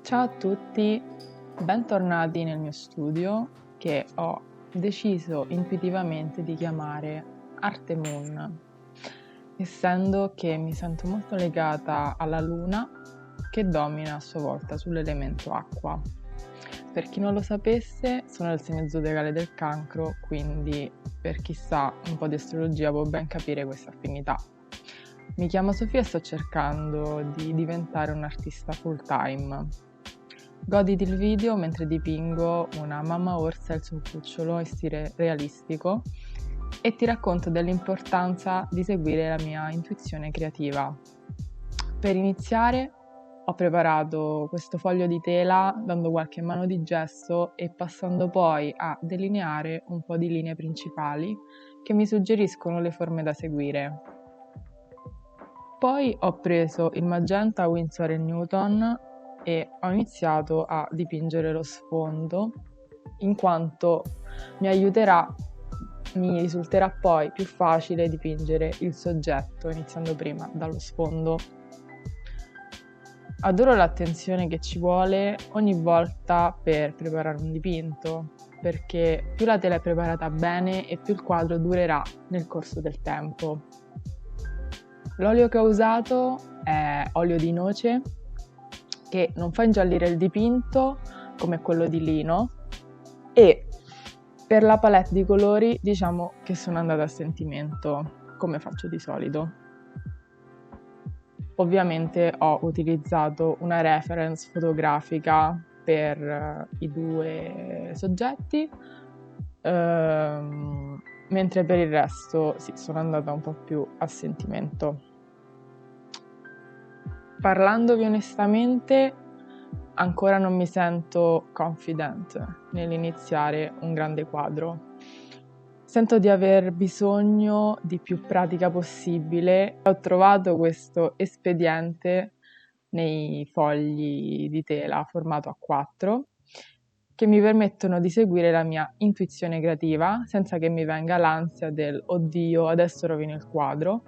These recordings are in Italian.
Ciao a tutti, bentornati nel mio studio che ho deciso intuitivamente di chiamare Arte Moon, essendo che mi sento molto legata alla luna che domina a sua volta sull'elemento acqua. Per chi non lo sapesse, sono del segno zodiacale del Cancro, quindi per chi sa un po' di astrologia può ben capire questa affinità. Mi chiamo Sofia e sto cercando di diventare un artista full time. Goditi il video mentre dipingo una mamma orsa e il suo cucciolo in stile realistico e ti racconto dell'importanza di seguire la mia intuizione creativa. Per iniziare ho preparato questo foglio di tela dando qualche mano di gesso e passando poi a delineare un po' di linee principali che mi suggeriscono le forme da seguire. Poi ho preso il magenta Winsor & Newton e ho iniziato a dipingere lo sfondo, in quanto mi risulterà poi più facile dipingere il soggetto, iniziando prima dallo sfondo. Adoro l'attenzione che ci vuole ogni volta per preparare un dipinto, perché più la tela è preparata bene e più il quadro durerà nel corso del tempo. L'olio che ho usato è olio di noce, che non fa ingiallire il dipinto come quello di lino, e per la palette di colori diciamo che sono andata a sentimento, come faccio di solito. Ovviamente ho utilizzato una reference fotografica per i due soggetti, mentre per il resto sì, sono andata un po' più a sentimento. Parlandovi onestamente, ancora non mi sento confident nell'iniziare un grande quadro. Sento di aver bisogno di più pratica possibile. Ho trovato questo espediente nei fogli di tela formato A4 che mi permettono di seguire la mia intuizione creativa senza che mi venga l'ansia del oddio, adesso rovino il quadro.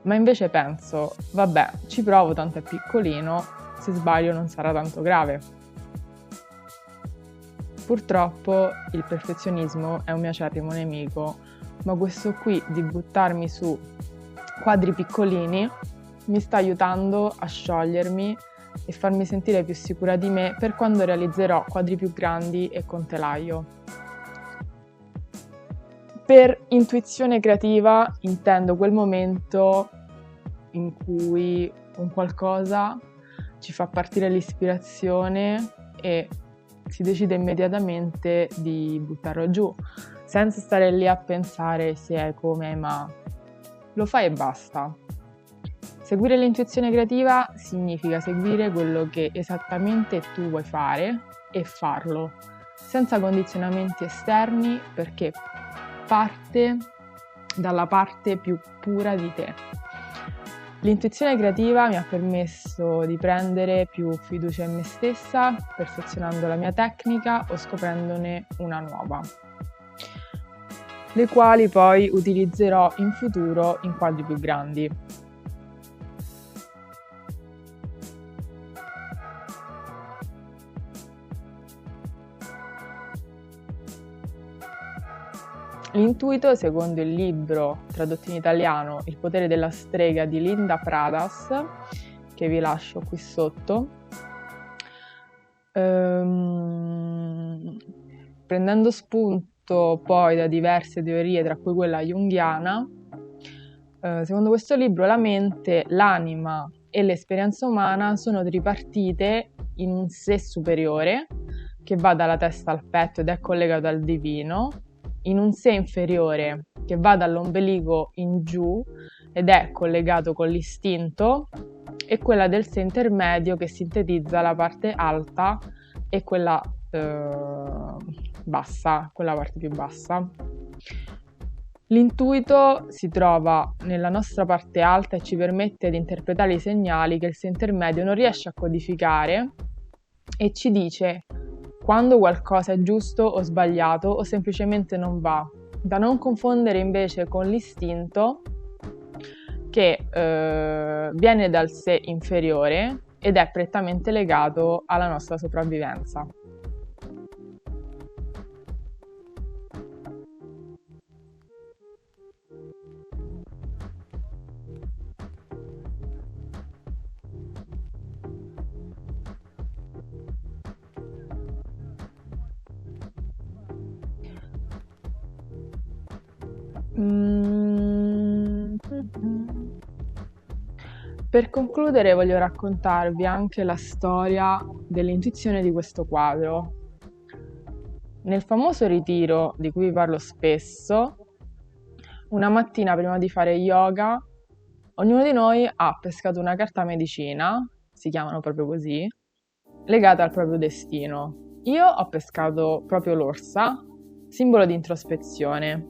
Ma invece penso, vabbè, ci provo, tanto è piccolino, se sbaglio non sarà tanto grave. Purtroppo il perfezionismo è un mio acerrimo nemico, ma questo qui di buttarmi su quadri piccolini mi sta aiutando a sciogliermi e farmi sentire più sicura di me per quando realizzerò quadri più grandi e con telaio. Per intuizione creativa intendo quel momento in cui un qualcosa ci fa partire l'ispirazione e si decide immediatamente di buttarlo giù, senza stare lì a pensare se è come, ma lo fai e basta. Seguire l'intuizione creativa significa seguire quello che esattamente tu vuoi fare e farlo, senza condizionamenti esterni, perché parte dalla parte più pura di te. L'intuizione creativa mi ha permesso di prendere più fiducia in me stessa, perfezionando la mia tecnica o scoprendone una nuova, le quali poi utilizzerò in futuro in quadri più grandi. L'intuito, secondo il libro tradotto in italiano Il potere della strega di Linda Pradas, che vi lascio qui sotto, prendendo spunto poi da diverse teorie, tra cui quella junghiana, secondo questo libro la mente, l'anima e l'esperienza umana sono tripartite in un sé superiore che va dalla testa al petto ed è collegato al divino, in un sé inferiore che va dall'ombelico in giù ed è collegato con l'istinto, e quella del sé intermedio che sintetizza la parte alta e quella bassa, quella parte più bassa. L'intuito si trova nella nostra parte alta e ci permette di interpretare i segnali che il sé intermedio non riesce a codificare e ci dice quando qualcosa è giusto o sbagliato o semplicemente non va, da non confondere invece con l'istinto che viene dal sé inferiore ed è prettamente legato alla nostra sopravvivenza. Per concludere voglio raccontarvi anche la storia dell'intuizione di questo quadro. Nel famoso ritiro di cui vi parlo spesso, una mattina prima di fare yoga, ognuno di noi ha pescato una carta medicina, si chiamano proprio così, legata al proprio destino. Io ho pescato proprio l'orsa, simbolo di introspezione.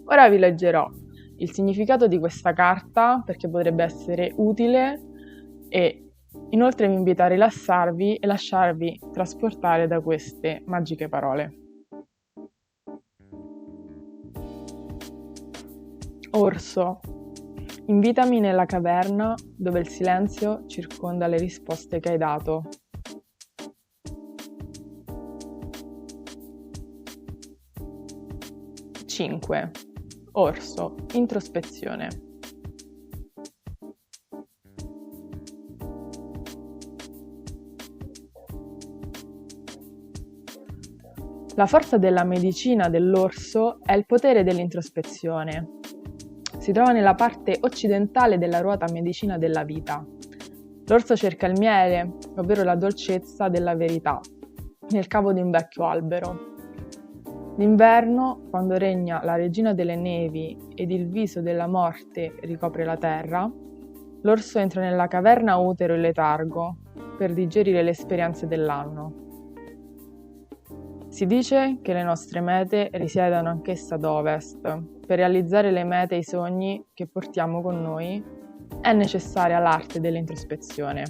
Ora vi leggerò il significato di questa carta perché potrebbe essere utile e inoltre vi invito a rilassarvi e lasciarvi trasportare da queste magiche parole. Orso, invitami nella caverna dove il silenzio circonda le risposte che hai dato. Cinque. Orso, introspezione. La forza della medicina dell'orso è il potere dell'introspezione. Si trova nella parte occidentale della ruota medicina della vita. L'orso cerca il miele, ovvero la dolcezza della verità, nel cavo di un vecchio albero. D'inverno, quando regna la regina delle nevi ed il viso della morte ricopre la terra, l'orso entra nella caverna utero e letargo per digerire le esperienze dell'anno. Si dice che le nostre mete risiedano anch'esse ad ovest. Per realizzare le mete e i sogni che portiamo con noi è necessaria l'arte dell'introspezione.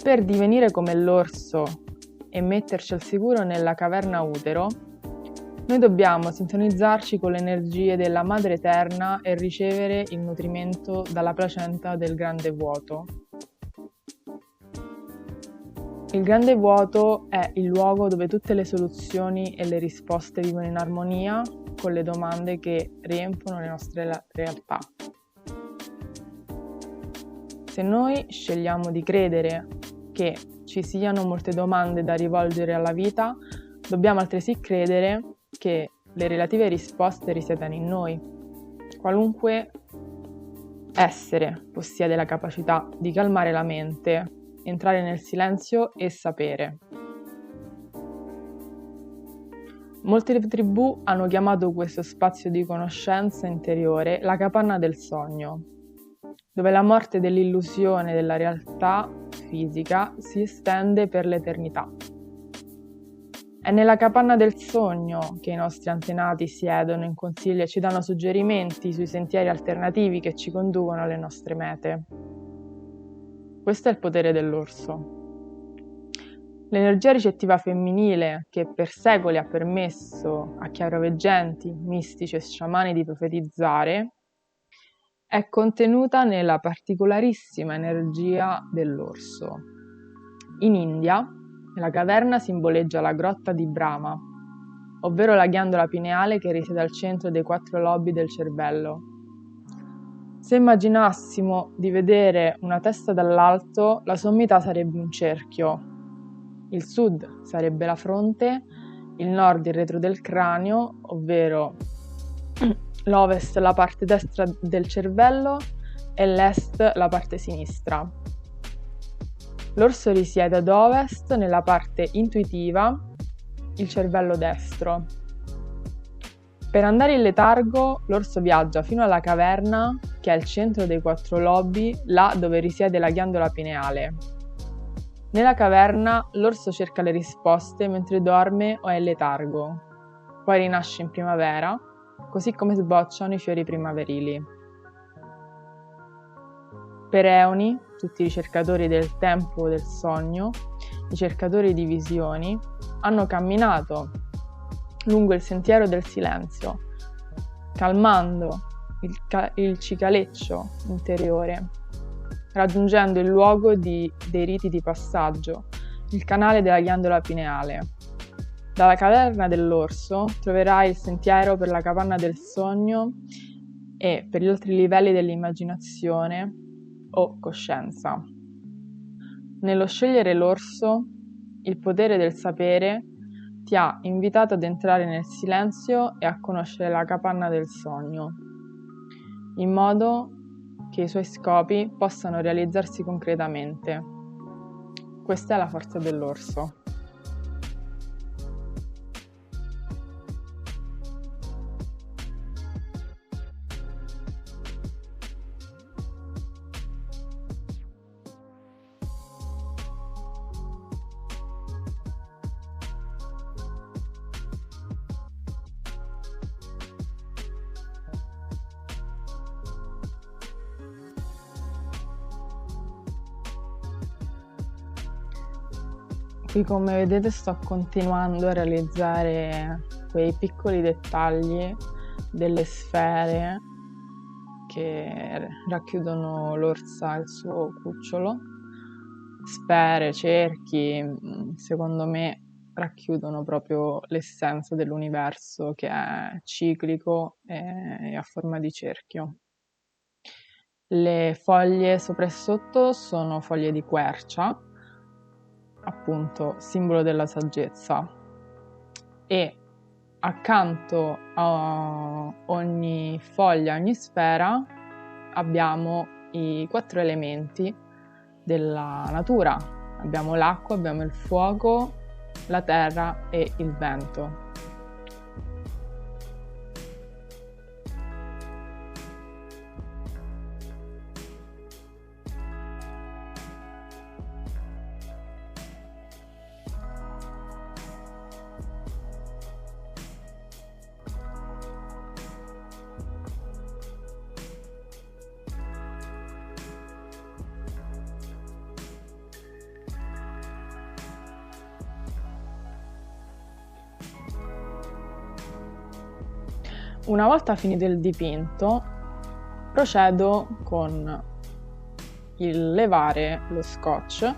Per divenire come l'orso e metterci al sicuro nella caverna utero, noi dobbiamo sintonizzarci con le energie della Madre Eterna e ricevere il nutrimento dalla placenta del grande vuoto. Il grande vuoto è il luogo dove tutte le soluzioni e le risposte vivono in armonia con le domande che riempiono le nostre realtà. Se noi scegliamo di credere che ci siano molte domande da rivolgere alla vita, dobbiamo altresì credere che le relative risposte risiedano in noi. Qualunque essere possiede la capacità di calmare la mente, entrare nel silenzio e sapere. Molte tribù hanno chiamato questo spazio di conoscenza interiore la capanna del sogno, dove la morte dell'illusione della realtà fisica si estende per l'eternità. È nella capanna del sogno che i nostri antenati siedono in consiglio e ci danno suggerimenti sui sentieri alternativi che ci conducono alle nostre mete. Questo è il potere dell'orso. L'energia ricettiva femminile che per secoli ha permesso a chiaroveggenti, mistici e sciamani di profetizzare è contenuta nella particolarissima energia dell'orso. In India, la caverna simboleggia la grotta di Brahma, ovvero la ghiandola pineale che risiede al centro dei 4 lobi del cervello. Se immaginassimo di vedere una testa dall'alto, la sommità sarebbe un cerchio. Il sud sarebbe la fronte, il nord il retro del cranio, ovvero l'ovest la parte destra del cervello e l'est la parte sinistra. L'orso risiede ad ovest nella parte intuitiva, il cervello destro. Per andare in letargo, l'orso viaggia fino alla caverna, che è il centro dei 4 lobi, là dove risiede la ghiandola pineale. Nella caverna, l'orso cerca le risposte mentre dorme o è in letargo. Poi rinasce in primavera, così come sbocciano i fiori primaverili. Per eoni, tutti i ricercatori del tempo del sogno, i cercatori di visioni, hanno camminato lungo il sentiero del silenzio, calmando il cicaleccio interiore raggiungendo il luogo dei riti di passaggio, il canale della ghiandola pineale. Dalla caverna dell'orso troverai il sentiero per la capanna del sogno e per gli altri livelli dell'immaginazione o coscienza. Nello scegliere l'orso, il potere del sapere ti ha invitato ad entrare nel silenzio e a conoscere la capanna del sogno, in modo che i suoi scopi possano realizzarsi concretamente. Questa è la forza dell'orso. Qui, come vedete, sto continuando a realizzare quei piccoli dettagli delle sfere che racchiudono l'orsa e il suo cucciolo. Sfere, cerchi, secondo me racchiudono proprio l'essenza dell'universo, che è ciclico e a forma di cerchio. Le foglie sopra e sotto sono foglie di quercia, appunto simbolo della saggezza, e accanto a ogni foglia, ogni sfera, abbiamo i 4 elementi della natura. Abbiamo l'acqua, abbiamo il fuoco, la terra e il vento. Una volta finito il dipinto, procedo con il levare lo scotch,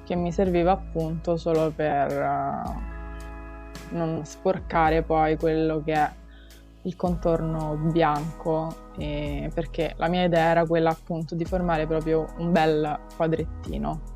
che mi serviva appunto solo per non sporcare poi quello che è il contorno bianco, perché la mia idea era quella appunto di formare proprio un bel quadrettino.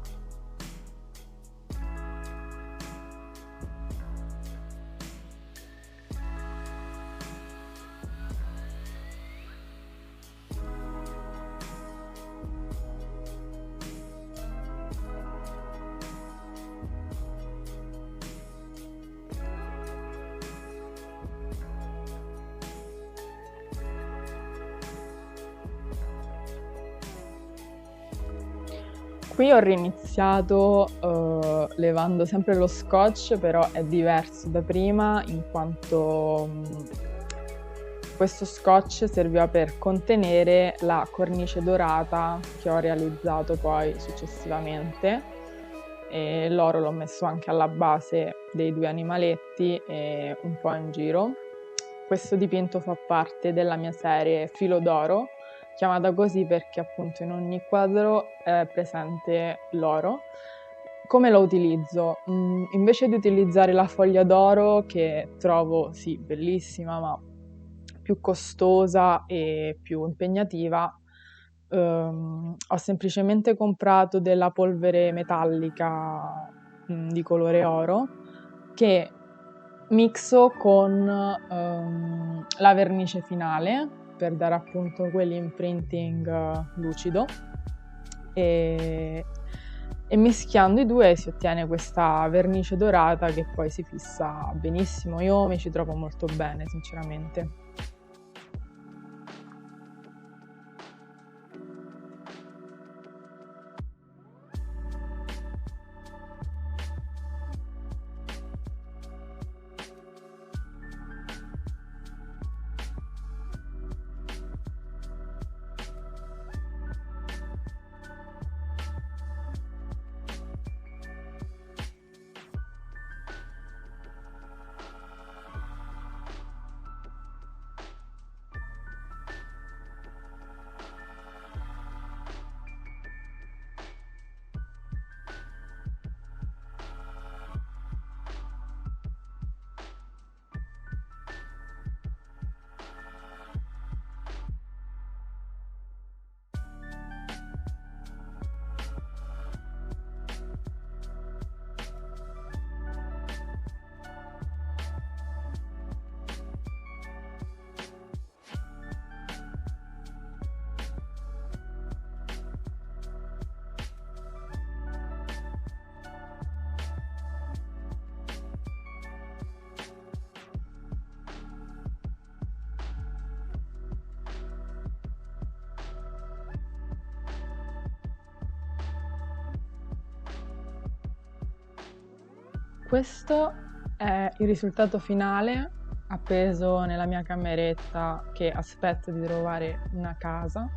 Qui ho riniziato levando sempre lo scotch, però è diverso da prima, in quanto questo scotch serviva per contenere la cornice dorata che ho realizzato poi successivamente, e l'oro l'ho messo anche alla base dei 2 animaletti e un po' in giro. Questo dipinto fa parte della mia serie Filo d'oro, chiamata così perché appunto in ogni quadro è presente l'oro. Come lo utilizzo? Invece di utilizzare la foglia d'oro, che trovo sì bellissima ma più costosa e più impegnativa, ho semplicemente comprato della polvere metallica di colore oro, che mixo con la vernice finale per dare appunto quell'imprinting lucido, e mischiando i due si ottiene questa vernice dorata che poi si fissa benissimo. Io mi ci trovo molto bene, sinceramente. Questo è il risultato finale appeso nella mia cameretta che aspetto di trovare una casa.